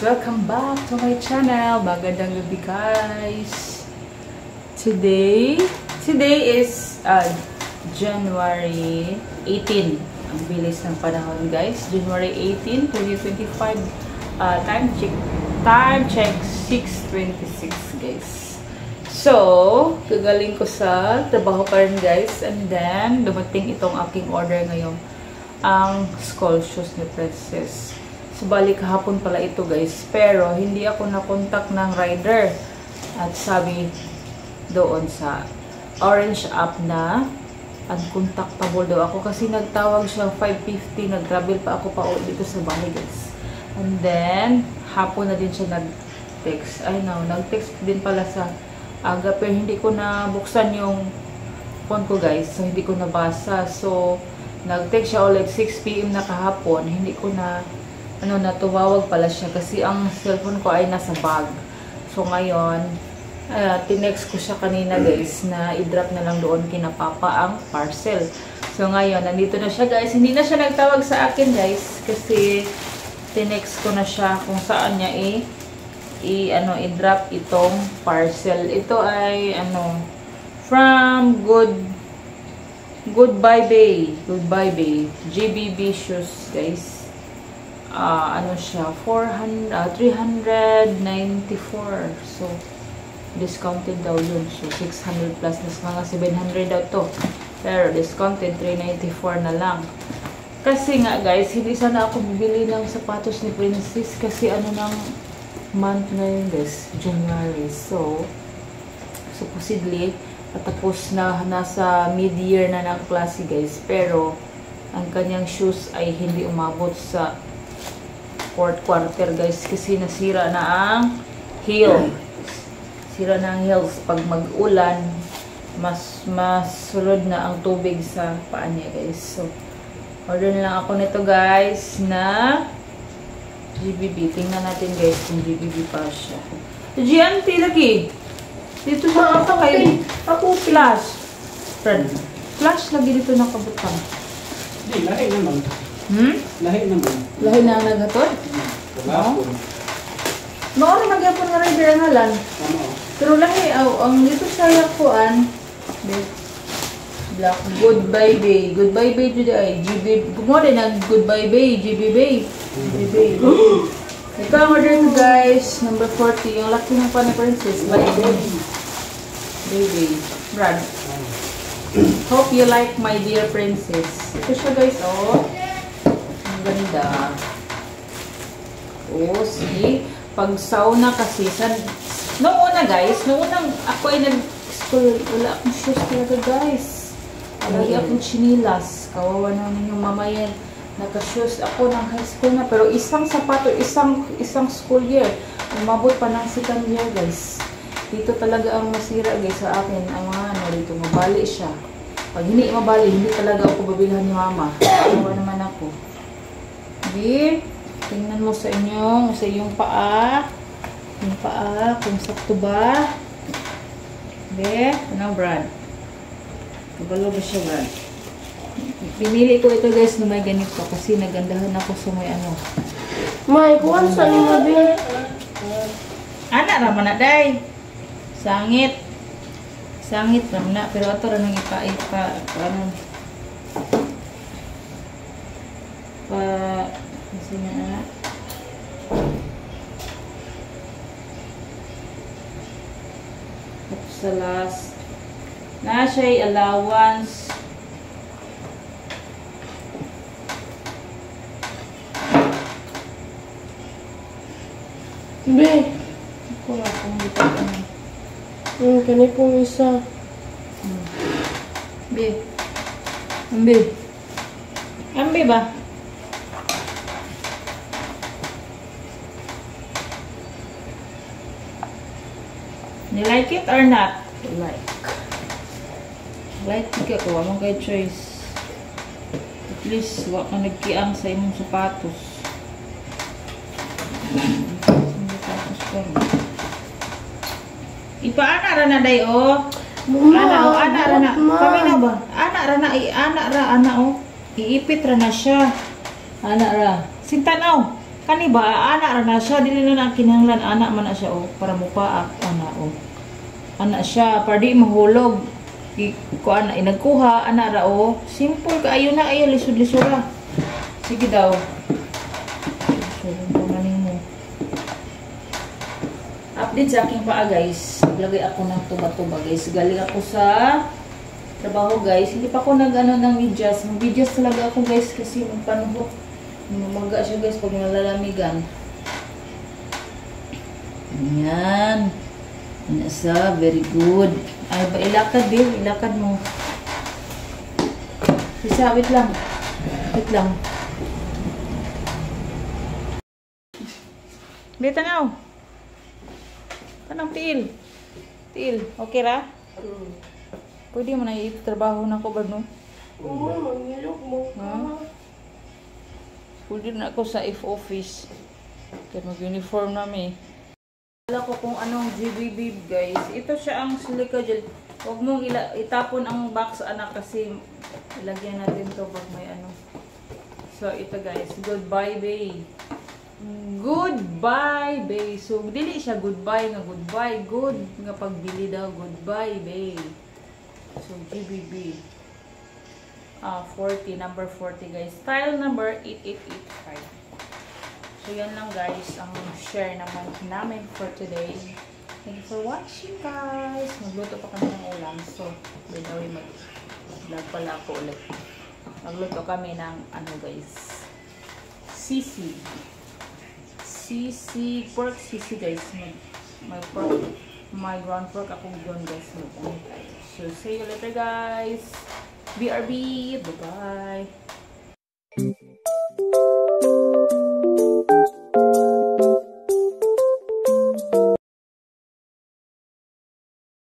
Welcome back to my channel. Magandang gabi guys. Today is January 18. Ang bilis ng panahon guys. January 18, 2025. Time check 6:26 guys. So, kagaling ko sa trabaho pa rin guys. And then, dumating itong aking order ngayon. Ang school shoes ni Princess. So, balik kahapon pala ito guys. Pero, hindi ako nakontak ng rider. At sabi doon sa orange app na uncontactable daw ako. Kasi nagtawag siya 5:50. Nag-travel pa ako pa dito sa bahay guys. And then, hapon na din siya nag-text. I know, nag-text din pala sa aga. Pero hindi ko na buksan yung phone ko guys. So, hindi ko nabasa. So, nag-text siya ulit 6 PM na kahapon. Hindi ko na natawag pala siya kasi ang cellphone ko ay nasa bag. So ngayon, tinext ko siya kanina guys na i-drop na lang doon kina Papa ang parcel. So ngayon, nandito na siya guys. Hindi na siya nagtawag sa akin guys kasi tinext ko na siya kung saan niya i-drop itong parcel. Ito ay from Goodbye Bay. GBB shoes guys. Siya 394. So discounted daw yun. So 600 plus mga 700 daw to. Pero discounted 394 na lang. Kasi nga guys, hindi sana ako bibili ng sapatos ni Princess kasi ng month na yun guys, January. So supposedly tapos na nasa mid-year na ng klase guys. Pero ang kanyang shoes ay hindi umabot sa 4th quarter guys kasi nasira na ang heel. Sira na ang heels. Pag mag-ulan, mas sulod na ang tubig sa paa niya guys. So, order na lang ako nito guys na GBB. Tingnan natin guys kung GBB pa siya. GMT lagi. Dito sa ako flash. Friend. Flash lagi dito nakabutang. Hindi, lahi naman. Lahi naman. Lahi na ang naghatod? Wala. Noon nagyapon nga rin ang halan. Pero lahi, ang dito sa yakuan, Black Goodbye Bay. Goodbye Bay dito ay GB. Gumawa din ang Goodbye Bay, GB Bay. Ito ang order ko guys, number 40. Yung laki ng pa ni Princess. Baby. Brad. Hope you like my dear Princess. Ito siya guys, Ang ganda. See? Pag sauna kasi, noong una guys, noong unang ako ay nag-school, wala akong shoes talaga guys. Lagi akong chinilas. Kawawa na ninyong mamayan. Naka-shoes ako ng high school na. Pero isang sapato, isang school year. Umabot pa ng 2nd year guys. Dito talaga ang masira guys sa akin. Ang mga dito, mabali siya. Pag hindi mabali, hindi talaga ako babilhan ni mama. Kawawa naman ako. Okay? Tingnan mo sa iyong paa. Yung paa, kung sakto ba. Okay? Brad? Kabalo ba siya, Brad? Pinili ko ito guys na may ganito kasi nagandahan ako sa may May, kuwan sa ni Mabi. Anak raman na, day. Sangit raman na. Pero ito rin ang kasi nga tapos sa last na siya'y allowance Be, ako akong dito kani pong isa. Ambi ba? You like it or not? Like ka ko, among kay choice. At least, wak ka nagkiang sa imong sapatos. Ipaana ra na day Ana ra na. Paminaw ba? Ana ra iipit ra na siya. Ana ra. Sintanaw. Kani ba ana ra na siya dili na kinahanglan ana man na siya o para mupaak ana o. Ana siya para di mahulog. Ko ana inagkuha ana ra o. Simple kaayo na ayo lisod-lisura. Sige daw. So, mo. Update sa aking paa guys. Naglagay ako ng tuba-tuba guys. Galing ako sa trabaho guys. Hindi pa ako nag-ano ng medyas. Mag-medyas talaga ako guys kasi magpanuho. Maga siya guys pag nalalamigan. Ayan. Nasa, very good. Ay ba, ilakad Bill. Ilakad mo. Isa, wait lang. Wait lang. Dito na. Tanong, Til. Til, okay ra? Pwede mo na i-trabaho na ko ba no? Oo, mag-ilok mo. Pwede na ako sa F-office. Kaya mag-uniform namin. Wala ko kung anong GBB guys. Ito siya ang silica gel. Huwag mong itapon ang box anak kasi ilagyan natin to pag may ano. So ito guys. Goodbye babe. Goodbye babe. So dili siya goodbye nga goodbye. Good nga pagbili daw. Goodbye babe. So GBB. 40, number 40 guys. Style number 8885. So yan lang guys ang share naman namin for today. Thank you for watching guys. Magluto pa kami ng ulam. So, by the way, mag-vlog pala ako ulit. Magluto kami ng ano guys. Sisi. Sisi, pork sisi guys. May pork, may ground pork akong doon guys. So, see you later guys. BRB. Bye-bye.